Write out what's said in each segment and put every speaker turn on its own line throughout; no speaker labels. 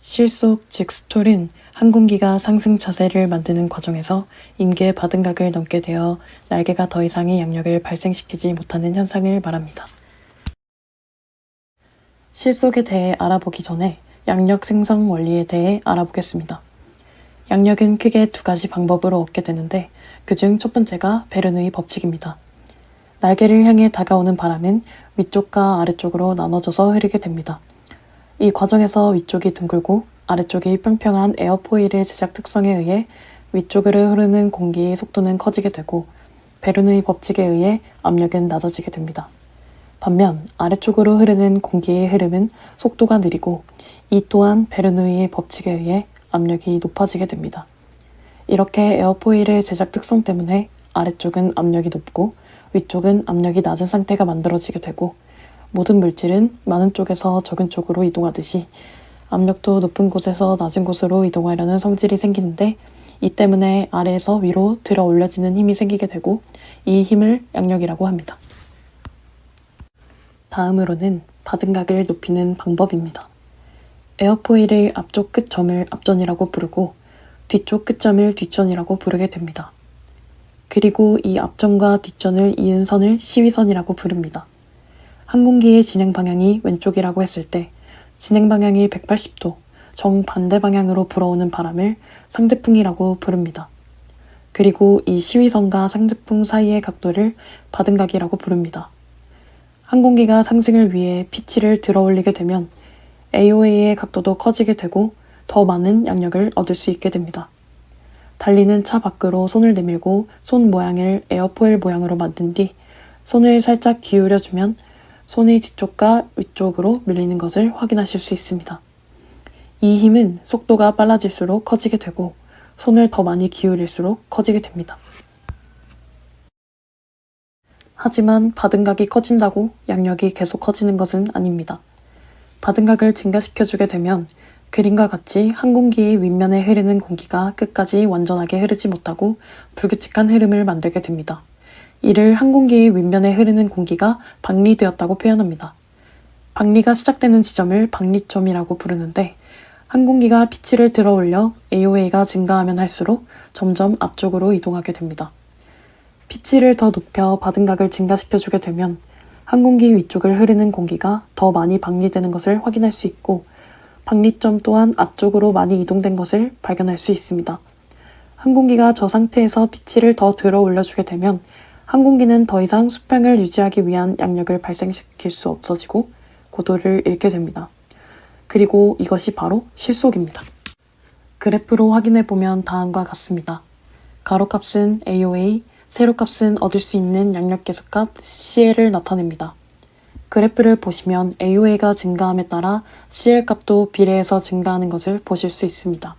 실속 즉 스톨은 항공기가 상승 자세를 만드는 과정에서 임계 바등각을 넘게 되어 날개가 더 이상의 양력을 발생시키지 못하는 현상을 말합니다. 실속에 대해 알아보기 전에 양력 생성 원리에 대해 알아보겠습니다. 양력은 크게 두 가지 방법으로 얻게 되는데 그중 첫 번째가 베르누이 법칙입니다. 날개를 향해 다가오는 바람은 위쪽과 아래쪽으로 나눠져서 흐르게 됩니다. 이 과정에서 위쪽이 둥글고 아래쪽이 평평한 에어포일의 제작 특성에 의해 위쪽으로 흐르는 공기의 속도는 커지게 되고 베르누이 법칙에 의해 압력은 낮아지게 됩니다. 반면 아래쪽으로 흐르는 공기의 흐름은 속도가 느리고 이 또한 베르누이의 법칙에 의해 압력이 높아지게 됩니다. 이렇게 에어포일의 제작 특성 때문에 아래쪽은 압력이 높고 위쪽은 압력이 낮은 상태가 만들어지게 되고 모든 물질은 많은 쪽에서 적은 쪽으로 이동하듯이 압력도 높은 곳에서 낮은 곳으로 이동하려는 성질이 생기는데 이 때문에 아래에서 위로 들어 올려지는 힘이 생기게 되고 이 힘을 양력이라고 합니다. 다음으로는 바등각을 높이는 방법입니다. 에어포일의 앞쪽 끝점을 앞전이라고 부르고 뒤쪽 끝점을 뒷전이라고 부르게 됩니다. 그리고 이 앞전과 뒷전을 이은 선을 시위선이라고 부릅니다. 항공기의 진행 방향이 왼쪽이라고 했을 때 진행 방향이 180도 정반대 방향으로 불어오는 바람을 상대풍이라고 부릅니다. 그리고 이 시위선과 상대풍 사이의 각도를 바등각이라고 부릅니다. 항공기가 상승을 위해 피치를 들어 올리게 되면 AOA의 각도도 커지게 되고 더 많은 양력을 얻을 수 있게 됩니다. 달리는 차 밖으로 손을 내밀고 손 모양을 에어포일 모양으로 만든 뒤 손을 살짝 기울여주면 손의 뒤쪽과 위쪽으로 밀리는 것을 확인하실 수 있습니다. 이 힘은 속도가 빨라질수록 커지게 되고 손을 더 많이 기울일수록 커지게 됩니다. 하지만 바등각이 커진다고 양력이 계속 커지는 것은 아닙니다. 바등각을 증가시켜주게 되면 그림과 같이 항공기의 윗면에 흐르는 공기가 끝까지 완전하게 흐르지 못하고 불규칙한 흐름을 만들게 됩니다. 이를 항공기의 윗면에 흐르는 공기가 박리되었다고 표현합니다. 박리가 시작되는 지점을 박리점이라고 부르는데 항공기가 피치를 들어 올려 AOA가 증가하면 할수록 점점 앞쪽으로 이동하게 됩니다. 피치를 더 높여 바등각을 증가시켜주게 되면 항공기 위쪽을 흐르는 공기가 더 많이 박리되는 것을 확인할 수 있고 박리점 또한 앞쪽으로 많이 이동된 것을 발견할 수 있습니다. 항공기가 저 상태에서 피치를 더 들어 올려주게 되면 항공기는 더 이상 수평을 유지하기 위한 양력을 발생시킬 수 없어지고 고도를 잃게 됩니다. 그리고 이것이 바로 실속입니다. 그래프로 확인해보면 다음과 같습니다. 가로값은 AOA, 세로값은 얻을 수 있는 양력 계수값 CL을 나타냅니다. 그래프를 보시면 AOA가 증가함에 따라 CL 값도 비례해서 증가하는 것을 보실 수 있습니다.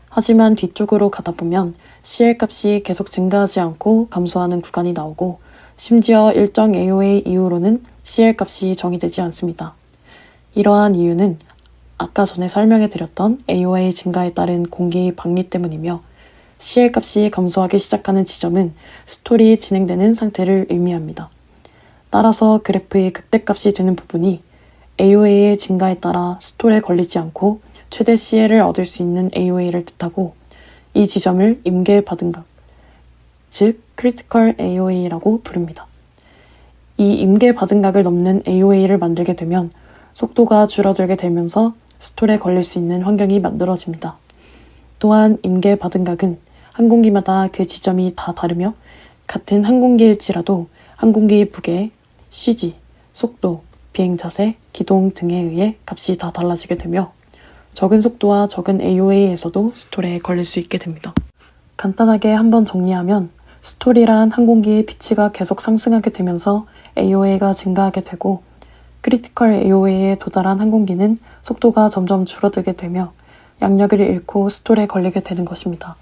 하지만 뒤쪽으로 가다 보면 CL 값이 계속 증가하지 않고 감소하는 구간이 나오고 심지어 일정 AOA 이후로는 CL 값이 정의되지 않습니다. 이러한 이유는 아까 전에 설명해드렸던 AOA 증가에 따른 공기 박리 때문이며 CL 값이 감소하기 시작하는 지점은 스톨이 진행되는 상태를 의미합니다. 따라서 그래프의 극대값이 되는 부분이 AOA의 증가에 따라 스톨에 걸리지 않고 최대 CL을 얻을 수 있는 AOA를 뜻하고 이 지점을 임계 바등각, 즉 Critical AOA라고 부릅니다. 이 임계 바등각을 넘는 AOA를 만들게 되면 속도가 줄어들게 되면서 스톨에 걸릴 수 있는 환경이 만들어집니다. 또한 임계 바등각은 항공기마다 그 지점이 다 다르며 같은 항공기일지라도 항공기의 무게, CG, 속도, 비행 자세, 기동 등에 의해 값이 다 달라지게 되며 적은 속도와 적은 AOA에서도 스톨에 걸릴 수 있게 됩니다. 간단하게 한번 정리하면 스톨이란 항공기의 피치가 계속 상승하게 되면서 AOA가 증가하게 되고 크리티컬 AOA에 도달한 항공기는 속도가 점점 줄어들게 되며 양력을 잃고 스톨에 걸리게 되는 것입니다.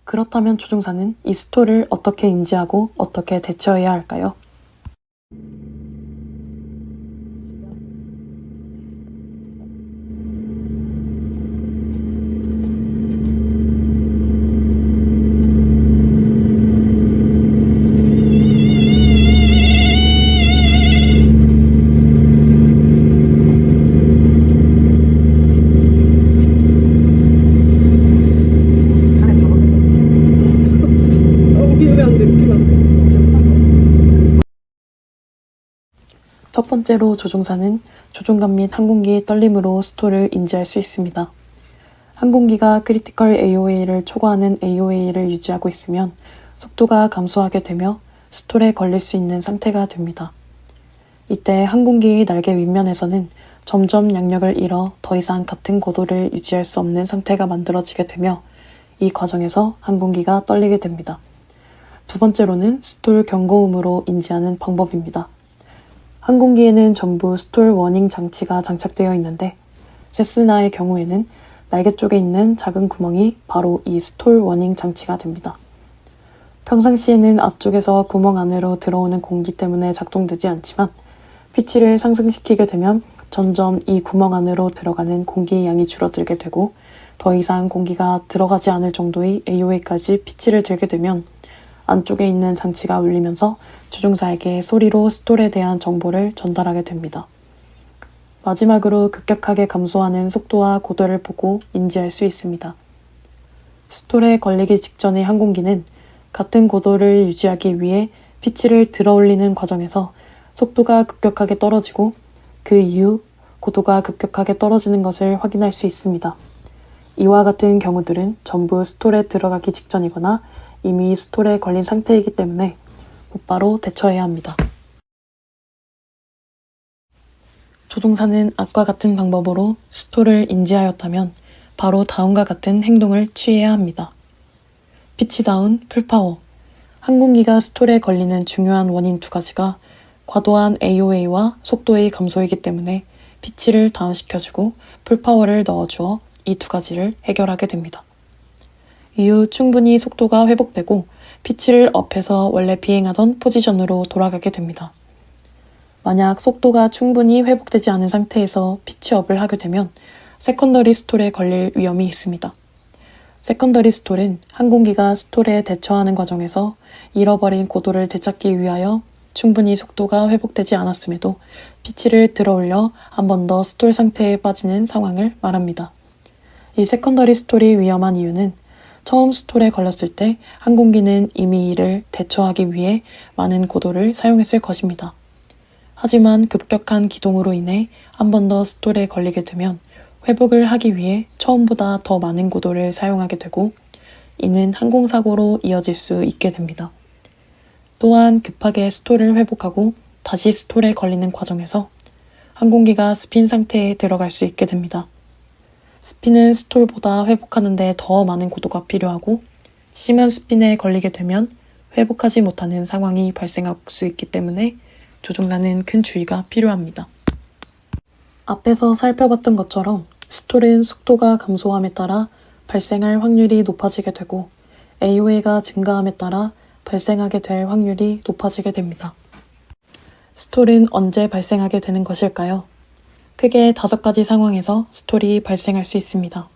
그렇다면 조종사는 이 스톨을 어떻게 인지하고 어떻게 대처해야 할까요? 첫 번째로 조종사는 조종감 및 항공기의 떨림으로 스톨을 인지할 수 있습니다. 항공기가 크리티컬 AOA를 초과하는 AOA를 유지하고 있으면 속도가 감소하게 되며 스톨에 걸릴 수 있는 상태가 됩니다. 이때 항공기의 날개 윗면에서는 점점 양력을 잃어 더 이상 같은 고도를 유지할 수 없는 상태가 만들어지게 되며 이 과정에서 항공기가 떨리게 됩니다. 두 번째로는 스톨 경고음으로 인지하는 방법입니다. 항공기에는 전부 스톨 워닝 장치가 장착되어 있는데 세스나의 경우에는 날개 쪽에 있는 작은 구멍이 바로 이 스톨 워닝 장치가 됩니다. 평상시에는 앞쪽에서 구멍 안으로 들어오는 공기 때문에 작동되지 않지만 피치를 상승시키게 되면 점점 이 구멍 안으로 들어가는 공기의 양이 줄어들게 되고 더 이상 공기가 들어가지 않을 정도의 AOA까지 피치를 들게 되면 안쪽에 있는 장치가 울리면서 조종사에게 소리로 스톨에 대한 정보를 전달하게 됩니다. 마지막으로 급격하게 감소하는 속도와 고도를 보고 인지할 수 있습니다. 스톨에 걸리기 직전의 항공기는 같은 고도를 유지하기 위해 피치를 들어올리는 과정에서 속도가 급격하게 떨어지고 그 이후 고도가 급격하게 떨어지는 것을 확인할 수 있습니다. 이와 같은 경우들은 전부 스톨에 들어가기 직전이거나 이미 스톨에 걸린 상태이기 때문에 곧바로 대처해야 합니다. 조종사는 앞과 같은 방법으로 스톨을 인지하였다면 바로 다음과 같은 행동을 취해야 합니다. 피치다운, 풀파워. 항공기가 스톨에 걸리는 중요한 원인 두 가지가 과도한 AOA와 속도의 감소이기 때문에 피치를 다운시켜주고 풀파워를 넣어주어 이 두 가지를 해결하게 됩니다. 이후 충분히 속도가 회복되고 피치를 업해서 원래 비행하던 포지션으로 돌아가게 됩니다. 만약 속도가 충분히 회복되지 않은 상태에서 피치업을 하게 되면 세컨더리 스톨에 걸릴 위험이 있습니다. 세컨더리 스톨은 항공기가 스톨에 대처하는 과정에서 잃어버린 고도를 되찾기 위하여 충분히 속도가 회복되지 않았음에도 피치를 들어올려 한 번 더 스톨 상태에 빠지는 상황을 말합니다. 이 세컨더리 스톨이 위험한 이유는 처음 스톨에 걸렸을 때 항공기는 이미 이를 대처하기 위해 많은 고도를 사용했을 것입니다. 하지만 급격한 기동으로 인해 한 번 더 스톨에 걸리게 되면 회복을 하기 위해 처음보다 더 많은 고도를 사용하게 되고 이는 항공사고로 이어질 수 있게 됩니다. 또한 급하게 스톨을 회복하고 다시 스톨에 걸리는 과정에서 항공기가 스핀 상태에 들어갈 수 있게 됩니다. 스핀은 스톨보다 회복하는 데 더 많은 고도가 필요하고 심한 스핀에 걸리게 되면 회복하지 못하는 상황이 발생할 수 있기 때문에 조종사는 큰 주의가 필요합니다. 앞에서 살펴봤던 것처럼 스톨은 속도가 감소함에 따라 발생할 확률이 높아지게 되고 AOA가 증가함에 따라 발생하게 될 확률이 높아지게 됩니다. 스톨은 언제 발생하게 되는 것일까요? 크게 5가지 상황에서 스톨이 발생할 수 있습니다.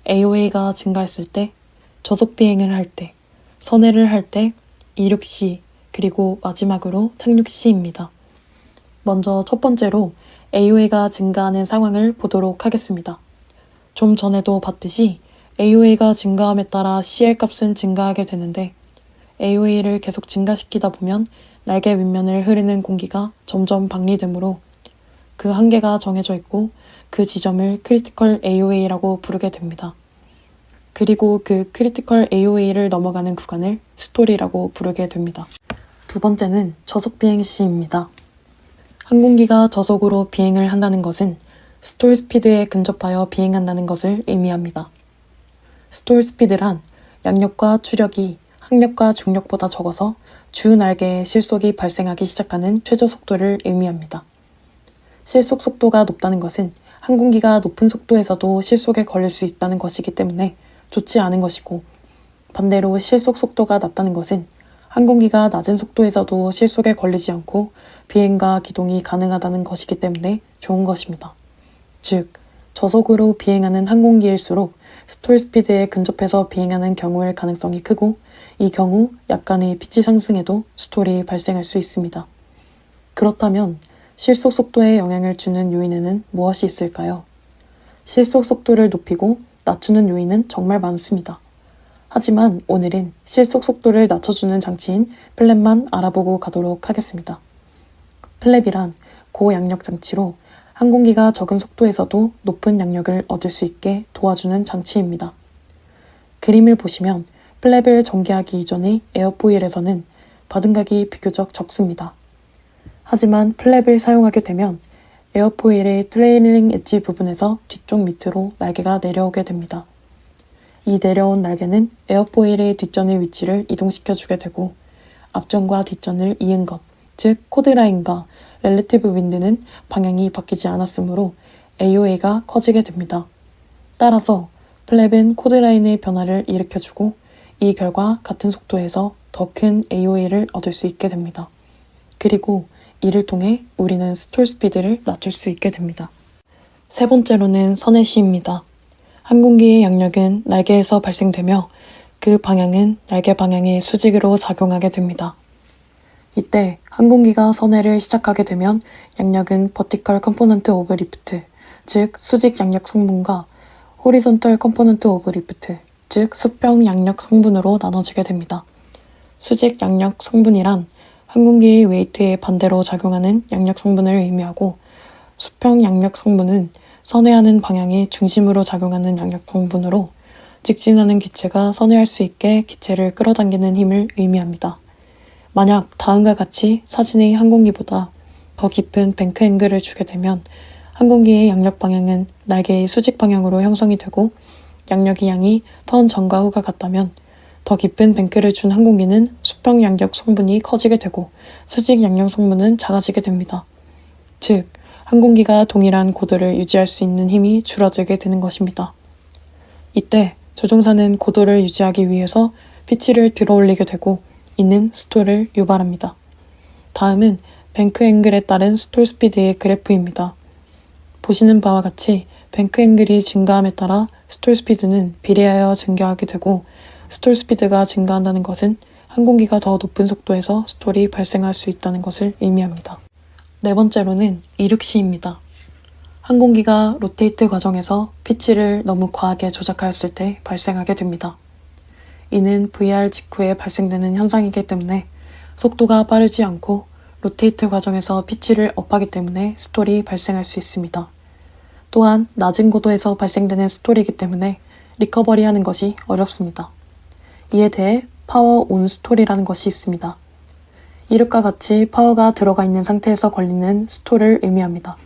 AOA가 증가했을 때, 저속 비행을 할 때, 선회를 할 때, 이륙 시, 그리고 마지막으로 착륙 시입니다. 먼저 첫 번째로 AOA가 증가하는 상황을 보도록 하겠습니다. 좀 전에도 봤듯이 AOA가 증가함에 따라 CL 값은 증가하게 되는데 AOA를 계속 증가시키다 보면 날개 윗면을 흐르는 공기가 점점 방리되므로 그 한계가 정해져 있고 그 지점을 크리티컬 AOA라고 부르게 됩니다. 그리고 그 크리티컬 AOA를 넘어가는 구간을 스톨이라고 부르게 됩니다. 두 번째는 저속 비행 시입니다. 항공기가 저속으로 비행을 한다는 것은 스톨 스피드에 근접하여 비행한다는 것을 의미합니다. 스톨 스피드란 양력과 추력이 항력과 중력보다 적어서 주 날개에 실속이 발생하기 시작하는 최저 속도를 의미합니다. 실속 속도가 높다는 것은 항공기가 높은 속도에서도 실속에 걸릴 수 있다는 것이기 때문에 좋지 않은 것이고 반대로 실속 속도가 낮다는 것은 항공기가 낮은 속도에서도 실속에 걸리지 않고 비행과 기동이 가능하다는 것이기 때문에 좋은 것입니다. 즉, 저속으로 비행하는 항공기일수록 스톨 스피드에 근접해서 비행하는 경우일 가능성이 크고 이 경우 약간의 피치 상승에도 스톨이 발생할 수 있습니다. 그렇다면 실속 속도에 영향을 주는 요인에는 무엇이 있을까요? 실속 속도를 높이고 낮추는 요인은 정말 많습니다. 하지만 오늘은 실속 속도를 낮춰주는 장치인 플랩만 알아보고 가도록 하겠습니다. 플랩이란 고양력 장치로 항공기가 적은 속도에서도 높은 양력을 얻을 수 있게 도와주는 장치입니다. 그림을 보시면 플랩을 전개하기 이전의 에어포일에서는 바등각이 비교적 적습니다. 하지만 플랩을 사용하게 되면 에어포일의 트레일링 엣지 부분에서 뒤쪽 밑으로 날개가 내려오게 됩니다. 이 내려온 날개는 에어포일의 뒷전의 위치를 이동시켜주게 되고 앞전과 뒷전을 이은 것, 즉 코드라인과 렐리티브 윈드는 방향이 바뀌지 않았으므로 AOA가 커지게 됩니다. 따라서 플랩은 코드라인의 변화를 일으켜주고 이 결과 같은 속도에서 더 큰 AOA를 얻을 수 있게 됩니다. 그리고 이를 통해 우리는 스톨 스피드를 낮출 수 있게 됩니다. 세 번째로는 서내시입니다. 항공기의 양력은 날개에서 발생되며 그 방향은 날개 방향의 수직으로 작용하게 됩니다. 이때 항공기가 선회를 시작하게 되면 양력은 Vertical Component of Lift, 즉 수직 양력 성분과 Horizontal Component of Lift, 즉 수평 양력 성분으로 나눠지게 됩니다. 수직 양력 성분이란 항공기의 웨이트에 반대로 작용하는 양력 성분을 의미하고 수평 양력 성분은 선회하는 방향의 중심으로 작용하는 양력 성분으로 직진하는 기체가 선회할 수 있게 기체를 끌어당기는 힘을 의미합니다. 만약 다음과 같이 사진의 항공기보다 더 깊은 뱅크 앵글을 주게 되면 항공기의 양력 방향은 날개의 수직 방향으로 형성이 되고 양력의 양이 턴 전과 후가 같다면 더 깊은 뱅크를 준 항공기는 수평 양력 성분이 커지게 되고 수직 양력 성분은 작아지게 됩니다. 즉, 항공기가 동일한 고도를 유지할 수 있는 힘이 줄어들게 되는 것입니다. 이때 조종사는 고도를 유지하기 위해서 피치를 들어올리게 되고 이는 스톨을 유발합니다. 다음은 뱅크 앵글에 따른 스톨 스피드의 그래프입니다. 보시는 바와 같이 뱅크 앵글이 증가함에 따라 스톨 스피드는 비례하여 증가하게 되고 스톨 스피드가 증가한다는 것은 항공기가 더 높은 속도에서 스톨이 발생할 수 있다는 것을 의미합니다. 네 번째로는 이륙시입니다. 항공기가 로테이트 과정에서 피치를 너무 과하게 조작하였을 때 발생하게 됩니다. 이는 VR 직후에 발생되는 현상이기 때문에 속도가 빠르지 않고 로테이트 과정에서 피치를 업하기 때문에 스톨이 발생할 수 있습니다. 또한 낮은 고도에서 발생되는 스톨이기 때문에 리커버리하는 것이 어렵습니다. 이에 대해 파워 온 스톨이라는 것이 있습니다. 이륙과 같이 파워가 들어가 있는 상태에서 걸리는 스톨을 의미합니다.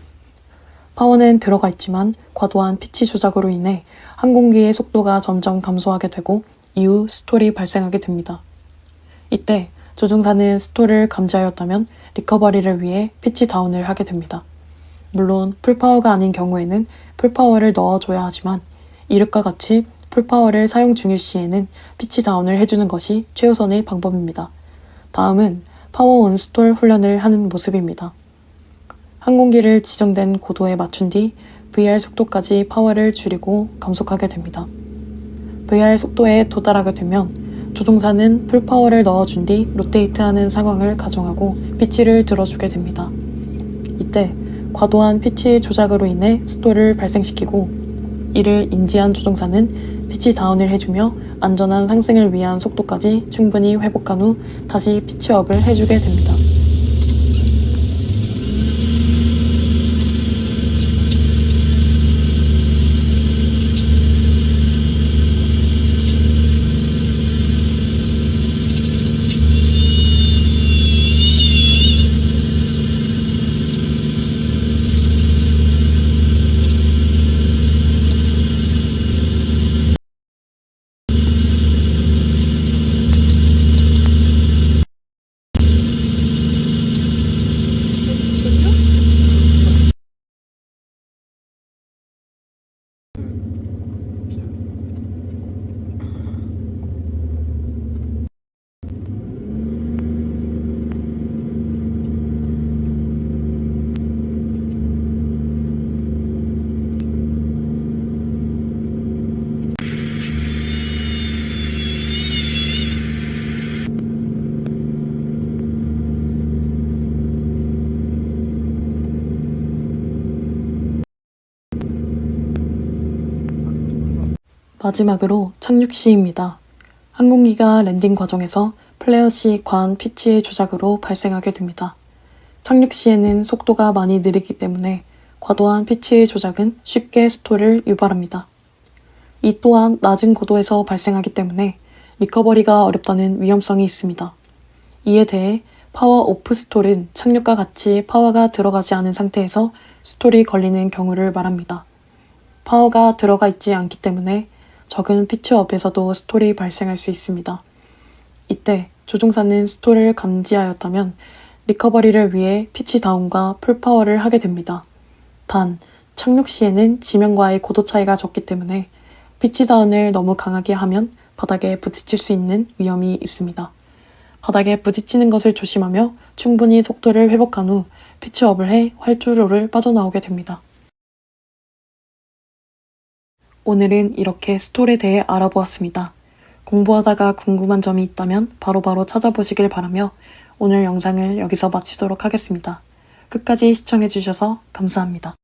파워는 들어가 있지만 과도한 피치 조작으로 인해 항공기의 속도가 점점 감소하게 되고 이후 스톨이 발생하게 됩니다. 이때 조종사는 스톨을 감지하였다면 리커버리를 위해 피치 다운을 하게 됩니다. 물론 풀파워가 아닌 경우에는 풀파워를 넣어줘야 하지만 이륙과 같이 풀파워를 사용 중일 시에는 피치 다운을 해주는 것이 최우선의 방법입니다. 다음은 파워 온 스톨 훈련을 하는 모습입니다. 항공기를 지정된 고도에 맞춘 뒤 VR 속도까지 파워를 줄이고 감속하게 됩니다. VR 속도에 도달하게 되면 조종사는 풀파워를 넣어준 뒤 로테이트하는 상황을 가정하고 피치를 들어주게 됩니다. 이때 과도한 피치 조작으로 인해 스톨을 발생시키고 이를 인지한 조종사는 피치 다운을 해주며 안전한 상승을 위한 속도까지 충분히 회복한 후 다시 피치업을 해주게 됩니다. 마지막으로 착륙 시입니다. 항공기가 랜딩 과정에서 플레어 시 과한 피치의 조작으로 발생하게 됩니다. 착륙 시에는 속도가 많이 느리기 때문에 과도한 피치의 조작은 쉽게 스톨을 유발합니다. 이 또한 낮은 고도에서 발생하기 때문에 리커버리가 어렵다는 위험성이 있습니다. 이에 대해 파워 오프 스톨은 착륙과 같이 파워가 들어가지 않은 상태에서 스톨이 걸리는 경우를 말합니다. 파워가 들어가 있지 않기 때문에 적은 피치업에서도 스톨이 발생할 수 있습니다. 이때 조종사는 스톨을 감지하였다면 리커버리를 위해 피치 다운과 풀파워를 하게 됩니다. 단, 착륙 시에는 지면과의 고도 차이가 적기 때문에 피치 다운을 너무 강하게 하면 바닥에 부딪힐 수 있는 위험이 있습니다. 바닥에 부딪히는 것을 조심하며 충분히 속도를 회복한 후 피치업을 해 활주로를 빠져나오게 됩니다. 오늘은 이렇게 스톨에 대해 알아보았습니다. 공부하다가 궁금한 점이 있다면 바로바로 찾아보시길 바라며 오늘 영상을 여기서 마치도록 하겠습니다. 끝까지 시청해주셔서 감사합니다.